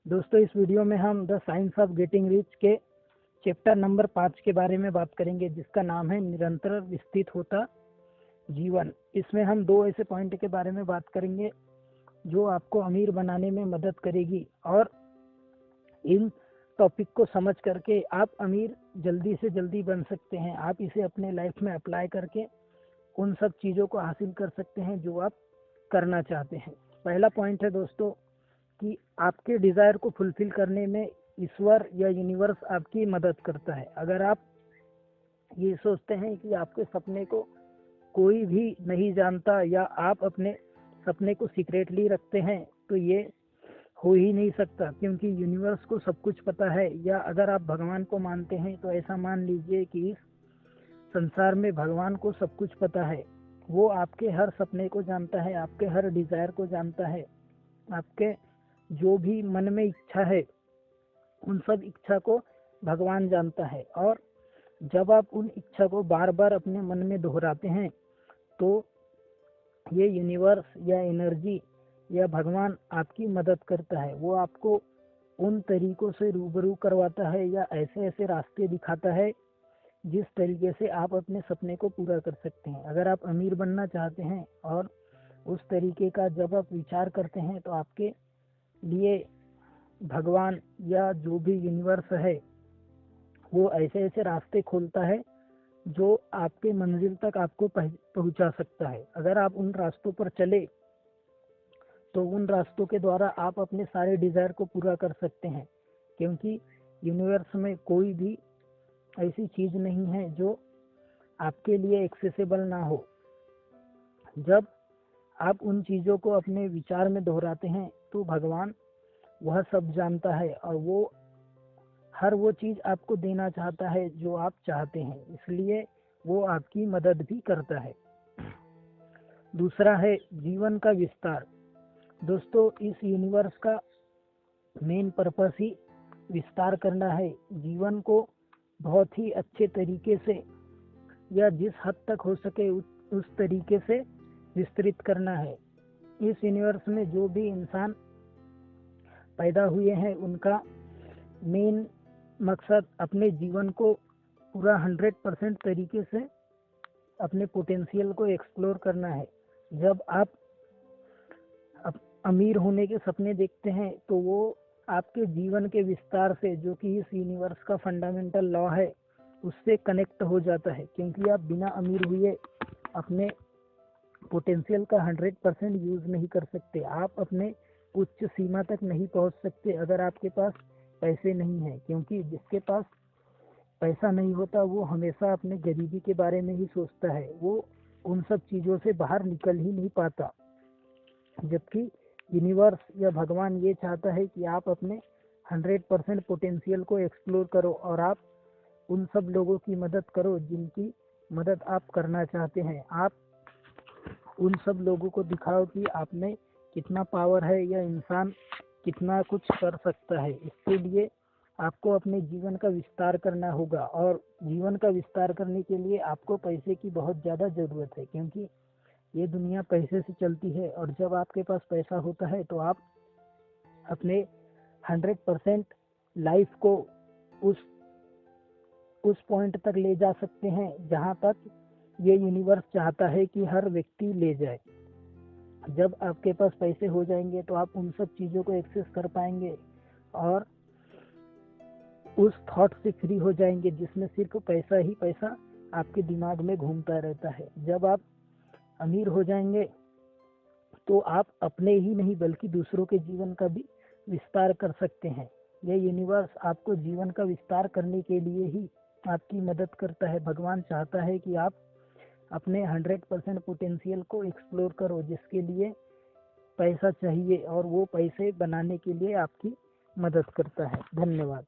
दोस्तों, इस वीडियो में हम the science of getting rich के चैप्टर नंबर 5 के बारे में बात करेंगे, जिसका नाम है निरंतर विस्तृत होता जीवन। इसमें हम दो ऐसे पॉइंट के बारे में बात करेंगे जो आपको अमीर बनाने में मदद करेगी, और इन टॉपिक को समझ करके आप अमीर जल्दी से जल्दी बन सकते हैं। आप इसे अपने लाइफ में अप्लाई करके उन सब चीज़ों को हासिल कर सकते हैं जो आप करना चाहते हैं। पहला पॉइंट है दोस्तों कि आपके डिज़ायर को फुलफिल करने में ईश्वर या यूनिवर्स आपकी मदद करता है। अगर आप ये सोचते हैं कि आपके सपने को कोई भी नहीं जानता या आप अपने सपने को सीक्रेटली रखते हैं, तो ये हो ही नहीं सकता, क्योंकि यूनिवर्स को सब कुछ पता है। या अगर आप भगवान को मानते हैं तो ऐसा मान लीजिए कि इस संसार में भगवान को सब कुछ पता है। वो आपके हर सपने को जानता है, आपके हर डिज़ायर को जानता है, आपके जो भी मन में इच्छा है उन सब इच्छा को भगवान जानता है। और जब आप उन इच्छा को बार बार अपने मन में दोहराते हैं तो ये यूनिवर्स या एनर्जी या भगवान आपकी मदद करता है। वो आपको उन तरीकों से रूबरू करवाता है या ऐसे ऐसे रास्ते दिखाता है जिस तरीके से आप अपने सपने को पूरा कर सकते हैं। अगर आप अमीर बनना चाहते हैं और उस तरीके का जब आप विचार करते हैं तो आपके लिए भगवान या जो भी यूनिवर्स है वो ऐसे ऐसे रास्ते खोलता है जो आपके मंजिल तक आपको पहुंचा सकता है। अगर आप उन रास्तों पर चले तो उन रास्तों के द्वारा आप अपने सारे डिज़ायर को पूरा कर सकते हैं, क्योंकि यूनिवर्स में कोई भी ऐसी चीज़ नहीं है जो आपके लिए एक्सेसिबल ना हो। जब आप उन चीज़ों को अपने विचार में दोहराते हैं तो भगवान वह सब जानता है और वो हर वो चीज़ आपको देना चाहता है जो आप चाहते हैं, इसलिए वो आपकी मदद भी करता है। दूसरा है जीवन का विस्तार। दोस्तों, इस यूनिवर्स का मेन पर्पस ही विस्तार करना है, जीवन को बहुत ही अच्छे तरीके से या जिस हद तक हो सके उस तरीके से विस्तृत करना है। इस यूनिवर्स में जो भी इंसान पैदा हुए हैं उनका मेन मकसद अपने जीवन को पूरा 100% तरीके से अपने पोटेंशियल को एक्सप्लोर करना है। जब आप अमीर होने के सपने देखते हैं तो वो आपके जीवन के विस्तार से, जो कि इस यूनिवर्स का फंडामेंटल लॉ है, उससे कनेक्ट हो जाता है, क्योंकि आप बिना अमीर हुए अपने पोटेंशियल का 100% यूज़ नहीं कर सकते। आप अपने उच्च सीमा तक नहीं पहुंच सकते अगर आपके पास पैसे नहीं हैं, क्योंकि जिसके पास पैसा नहीं होता वो हमेशा अपने गरीबी के बारे में ही सोचता है, वो उन सब चीज़ों से बाहर निकल ही नहीं पाता। जबकि यूनिवर्स या भगवान ये चाहता है कि आप अपने 100% पोटेंशियल को एक्सप्लोर करो और आप उन सब लोगों की मदद करो जिनकी मदद आप करना चाहते हैं। आप उन सब लोगों को दिखाओ कि आप में कितना पावर है या इंसान कितना कुछ कर सकता है। इसके लिए आपको अपने जीवन का विस्तार करना होगा, और जीवन का विस्तार करने के लिए आपको पैसे की बहुत ज़्यादा ज़रूरत है, क्योंकि ये दुनिया पैसे से चलती है। और जब आपके पास पैसा होता है तो आप अपने 100% लाइफ को उस पॉइंट तक ले जा सकते हैं जहां तक ये यूनिवर्स चाहता है कि हर व्यक्ति ले जाए। जब आपके पास पैसे हो जाएंगे तो आप उन सब चीज़ों को एक्सेस कर पाएंगे और उस थॉट से फ्री हो जाएंगे जिसमें सिर्फ पैसा ही पैसा आपके दिमाग में घूमता रहता है। जब आप अमीर हो जाएंगे तो आप अपने ही नहीं बल्कि दूसरों के जीवन का भी विस्तार कर सकते हैं। यह यूनिवर्स आपको जीवन का विस्तार करने के लिए ही आपकी मदद करता है। भगवान चाहता है कि आप अपने 100% पोटेंशियल को एक्सप्लोर करो, जिसके लिए पैसा चाहिए, और वो पैसे बनाने के लिए आपकी मदद करता है। धन्यवाद।